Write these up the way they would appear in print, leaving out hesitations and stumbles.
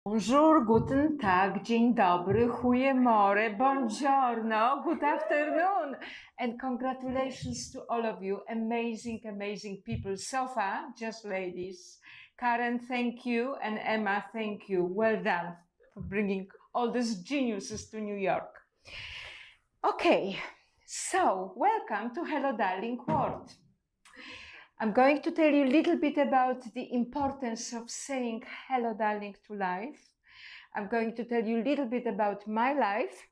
Bonjour, guten Tag, dzień dobry, goeiemorgen, buongiorno, good afternoon, and congratulations to all of you, amazing, amazing people so far, just ladies. Karen, thank you, and Emma, thank you. Well done for bringing all these geniuses to New York. Okay, so welcome to Hello Darling World. I'm going to tell you a little bit about the importance of saying hello, darling, to life. I'm going to tell you a little bit about my life.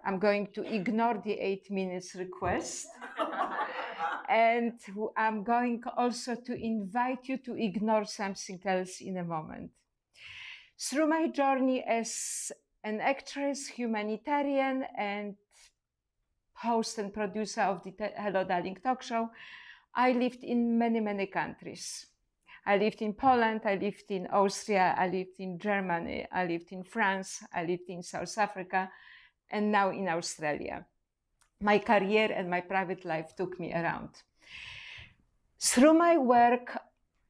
I'm going to ignore the 8 minutes request. And I'm going also to invite you to ignore something else in a moment. Through my journey as an actress, humanitarian, and host and producer of the Hello Darling talk show, I lived in many, many countries. I lived in Poland, I lived in Austria, I lived in Germany, I lived in France, I lived in South Africa, and now in Australia. My career and my private life took me around. Through my work,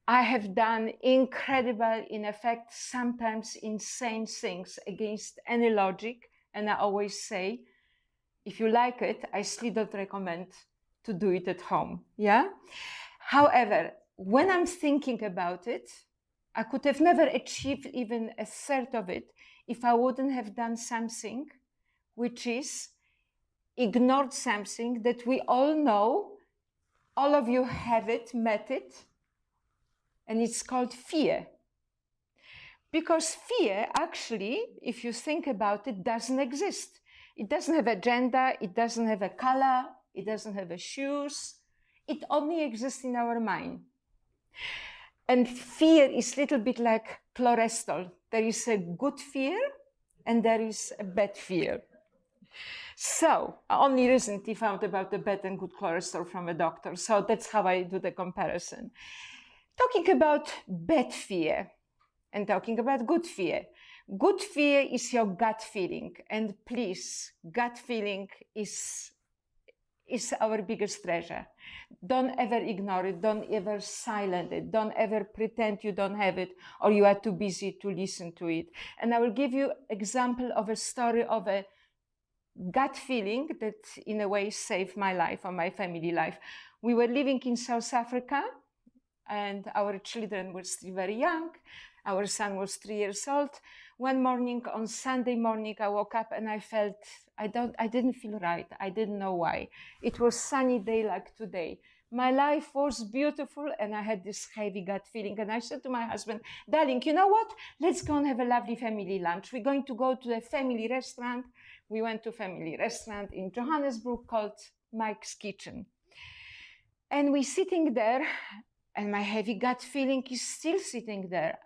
I have done incredible, in effect, sometimes insane things against any logic, and I always say, if you like it, I still don't recommend to do it at home, yeah? However, when I'm thinking about it, I could have never achieved even a third of it if I wouldn't have done something, which is ignored something that we all know, all of you have it, met it, and it's called fear. Because fear, actually, if you think about it, doesn't exist. It doesn't have a gender, it doesn't have a color, it doesn't have a shoes. It only exists in our mind. And fear is a little bit like cholesterol. There is a good fear and there is a bad fear. So I only recently found about the bad and good cholesterol from a doctor. So that's how I do the comparison. Talking about bad fear and talking about good fear. Good fear is your gut feeling. And please, gut feeling is our biggest treasure. Don't ever ignore it. Don't ever silence it. Don't ever pretend you don't have it or you are too busy to listen to it. And I will give you example of a story of a gut feeling that in a way saved my life or my family life. We were living in South Africa and our children were still very young. Our son was 3 years old. One morning, on Sunday morning, I woke up and I felt, I didn't feel right. I didn't know why. It was sunny day like today. My life was beautiful and I had this heavy gut feeling. And I said to my husband, darling, you know what? Let's go and have a lovely family lunch. We're going to go to a family restaurant. We went to a family restaurant in Johannesburg called Mike's Kitchen. And we're sitting there and my heavy gut feeling is still sitting there.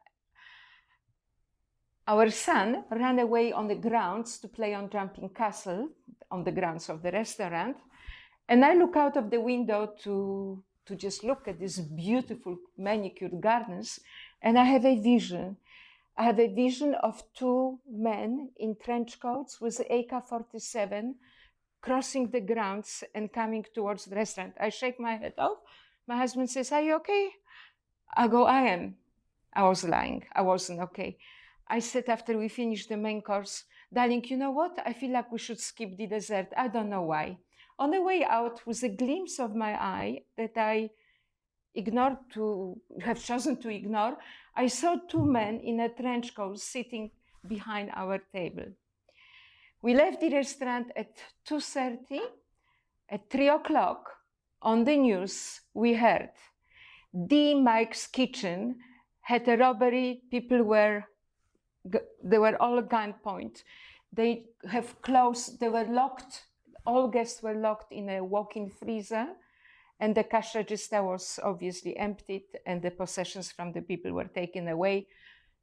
Our son ran away on the grounds to play on jumping castle on the grounds of the restaurant. And I look out of the window to just look at these beautiful manicured gardens. And I have a vision. I have a vision of 2 men in trench coats with AK-47 crossing the grounds and coming towards the restaurant. I shake my head off. My husband says, are you okay? I go, I am. I was lying. I wasn't okay. I said after we finished the main course, darling, you know what? I feel like we should skip the dessert. I don't know why. On the way out, with a glimpse of my eye that I have chosen to ignore, I saw 2 men in a trench coat sitting behind our table. We left the restaurant at 2:30. At 3 o'clock on the news, we heard the Mike's Kitchen had a robbery. They were all at gunpoint. They have closed, they were locked, all guests were locked in a walk-in freezer, and the cash register was obviously emptied, and the possessions from the people were taken away.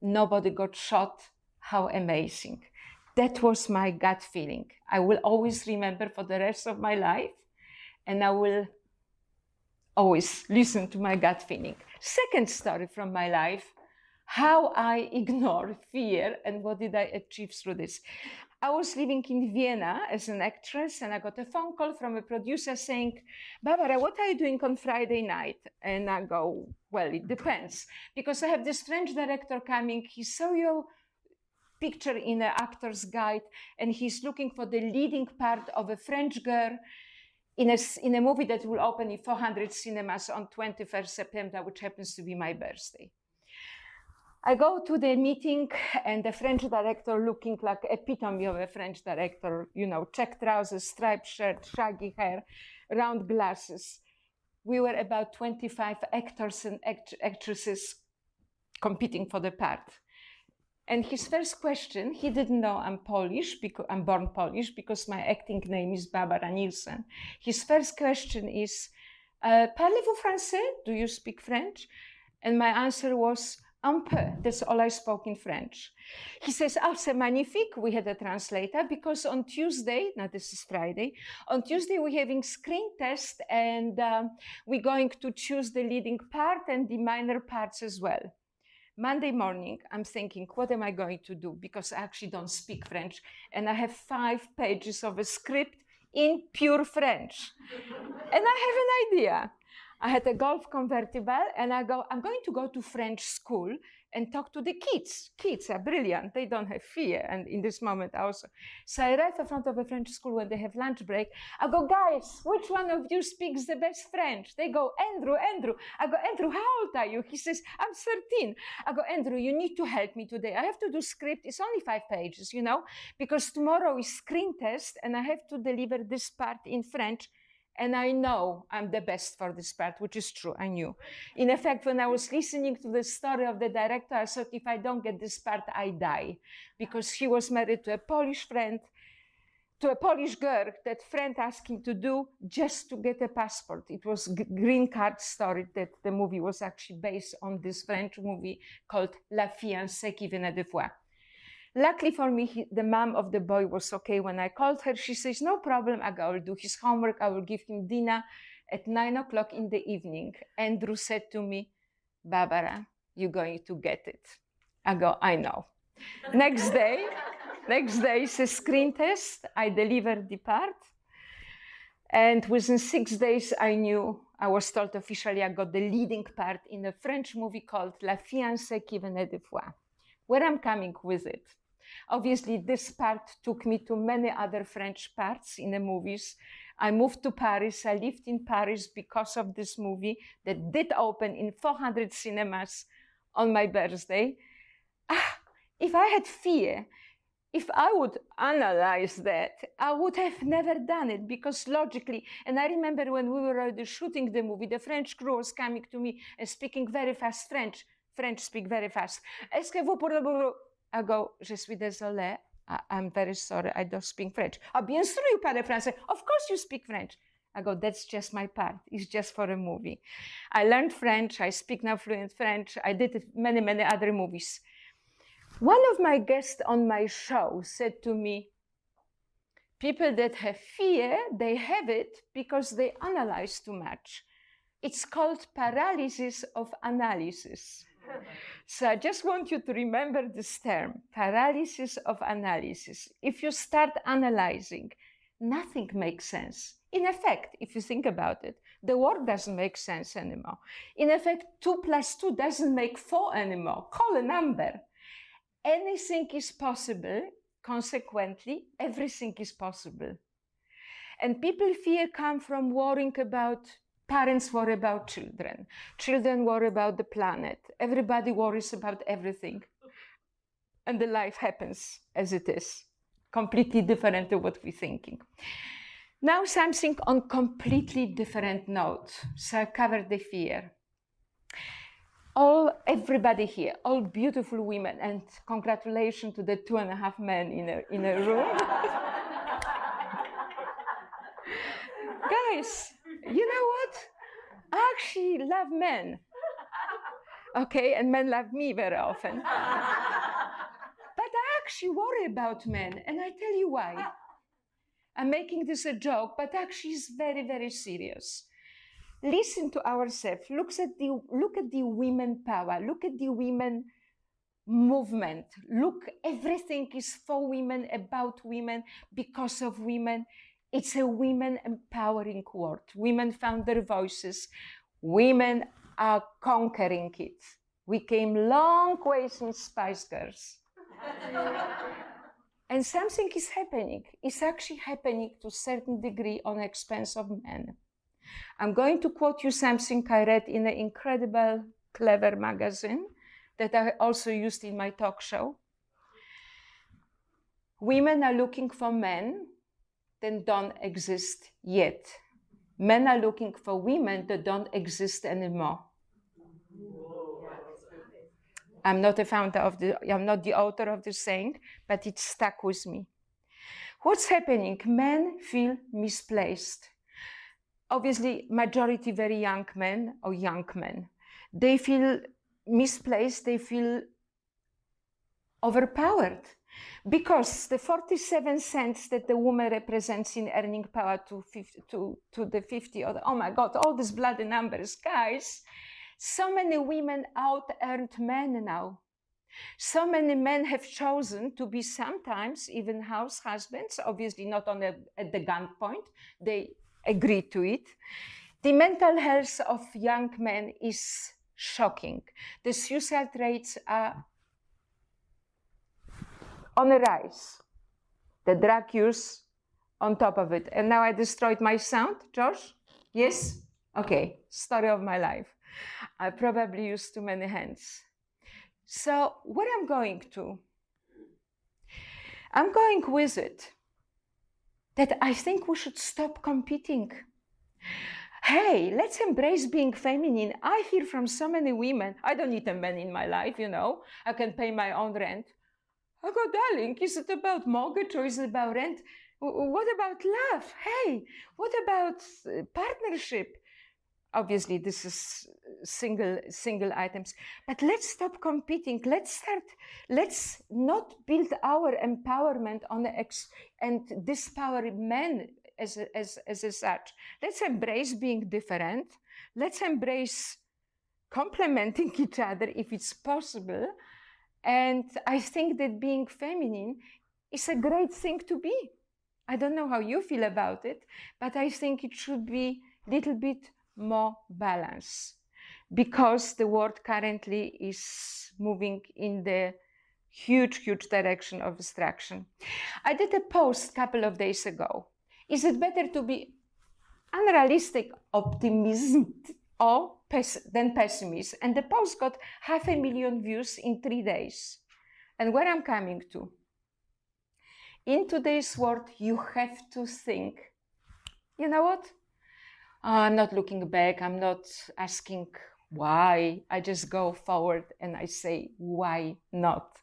Nobody got shot. How amazing. That was my gut feeling. I will always remember for the rest of my life, and I will always listen to my gut feeling. Second story from my life, how I ignore fear and what did I achieve through this. I was living in Vienna as an actress and I got a phone call from a producer saying, Barbara, what are you doing on Friday night? And I go, well, it depends. Because I have this French director coming, he saw picture in an actor's guide, and he's looking for the leading part of a French girl in a movie that will open in 400 cinemas on 21st September, which happens to be my birthday. I go to the meeting, and the French director, looking like epitome of a French director, you know, check trousers, striped shirt, shaggy hair, round glasses. We were about 25 actors and actresses competing for the part. And his first question, he didn't know I'm Polish, because I'm born Polish, because my acting name is Barbara Nielsen. His first question is, parlez-vous français? Do you speak French? And my answer was, un peu. That's all I spoke in French. He says, ah, c'est magnifique. We had a translator, because on Tuesday, now this is Friday, on Tuesday we're having screen test, and we're going to choose the leading part and the minor parts as well. Monday morning, I'm thinking, what am I going to do? Because I actually don't speak French, and I have 5 pages of a script in pure French. And I have an idea. I had a Golf convertible, and I'm going to go to French school and talk to the kids. Kids are brilliant. They don't have fear. And in this moment also. So I arrive in front of a French school when they have lunch break. I go, guys, which one of you speaks the best French? They go, Andrew, Andrew. I go, Andrew, how old are you? He says, I'm 13. I go, Andrew, you need to help me today. I have to do script. It's only 5 pages, you know, because tomorrow is screen test, and I have to deliver this part in French. And I know I'm the best for this part, which is true, I knew. In effect, when I was listening to the story of the director, I thought, if I don't get this part, I die. Because he was married to a Polish friend, to a Polish girl that friend asked him to do just to get a passport. It was green card story that the movie was actually based on this French movie called La fiancée qui venait de voir. Luckily for me, the mom of the boy was okay. When I called her, she says, no problem. I go, I will do his homework. I will give him dinner at 9 o'clock in the evening. Andrew said to me, Barbara, you're going to get it. I go, I know. Next day is a screen test. I delivered the part. And within 6 days, I was told officially I got the leading part in a French movie called La fiancée qui venait de voir. Where I'm coming with it. Obviously, this part took me to many other French parts in the movies. I moved to Paris. I lived in Paris because of this movie that did open in 400 cinemas on my birthday. If I had fear, if I would analyze that, I would have never done it, because logically, and I remember when we were already shooting the movie, the French crew was coming to me and speaking very fast French. French speak very fast. Est-ce que vous pourriez... I go, je suis désolé. I'm very sorry, I don't speak French. Ah, bien sûr, you parlez français. Of course you speak French. I go, that's just my part. It's just for a movie. I learned French. I speak now fluent French. I did many, many other movies. One of my guests on my show said to me, people that have fear, they have it because they analyze too much. It's called paralysis of analysis. So I just want you to remember this term, paralysis of analysis. If you start analyzing, nothing makes sense. In effect, if you think about it, the world doesn't make sense anymore. In effect, 2 + 2 doesn't make 4 anymore. Call a number. Anything is possible. Consequently, everything is possible. And people fear come from worrying about, parents worry about children. Children worry about the planet. Everybody worries about everything. And the life happens as it is. Completely different to what we're thinking. Now something on completely different note. So I covered the fear. Everybody here, all beautiful women, and congratulations to the 2.5 men in a room. Guys, you know what? I actually love men. Okay, and men love me very often. But I actually worry about men, and I tell you why. I'm making this a joke, but actually it's very, very serious. Listen to ourselves. Look at the women power. Look at the women movement. Look, everything is for women, about women, because of women. It's a women empowering world. Women found their voices. Women are conquering it. We came long ways in Spice Girls. And something is happening. It's actually happening to a certain degree on the expense of men. I'm going to quote you something I read in an incredible, clever magazine that I also used in my talk show. Women are looking for men that don't exist yet. Men are looking for women that don't exist anymore. I'm not the author of the saying, but it stuck with me. What's happening? Men feel misplaced. Obviously, majority very young men or young men. They feel misplaced, they feel overpowered. Because the 47 cents that the woman represents in earning power to the 50, or oh my God, all these bloody numbers, guys. So many women out-earned men now. So many men have chosen to be sometimes even house husbands, obviously not at the gunpoint. They agree to it. The mental health of young men is shocking. The suicide rates are on a rise. The drug use on top of it. And now I destroyed my sound, Josh? Yes? Okay, story of my life. I probably used too many hands. So what I'm going with it, that I think we should stop competing. Hey, let's embrace being feminine. I hear from so many women, I don't need a man in my life, you know, I can pay my own rent. I go, darling, is it about mortgage or is it about rent? What about love? Hey, what about partnership? Obviously, this is single items. But let's stop competing. Let's not build our empowerment on and dispower men as such. Let's embrace being different. Let's embrace complementing each other if it's possible. And I think that being feminine is a great thing to be. I don't know how you feel about it, but I think it should be a little bit more balance, because the world currently is moving in the huge direction of destruction. I did a post a couple of days ago. Is it better to be unrealistic optimism than pessimist? And the post got 500,000 views in 3 days. And where I'm coming to, in today's world, you have to think, you know what? I'm not looking back. I'm not asking why. I just go forward and I say, why not?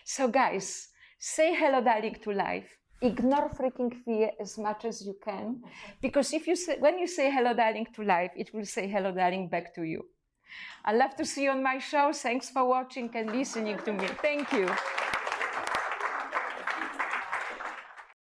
So guys, say hello, darling, to life. Ignore freaking fear as much as you can. Because when you say hello, darling, to life, it will say hello, darling, back to you. I love to see you on my show. Thanks for watching and listening to me. Thank you.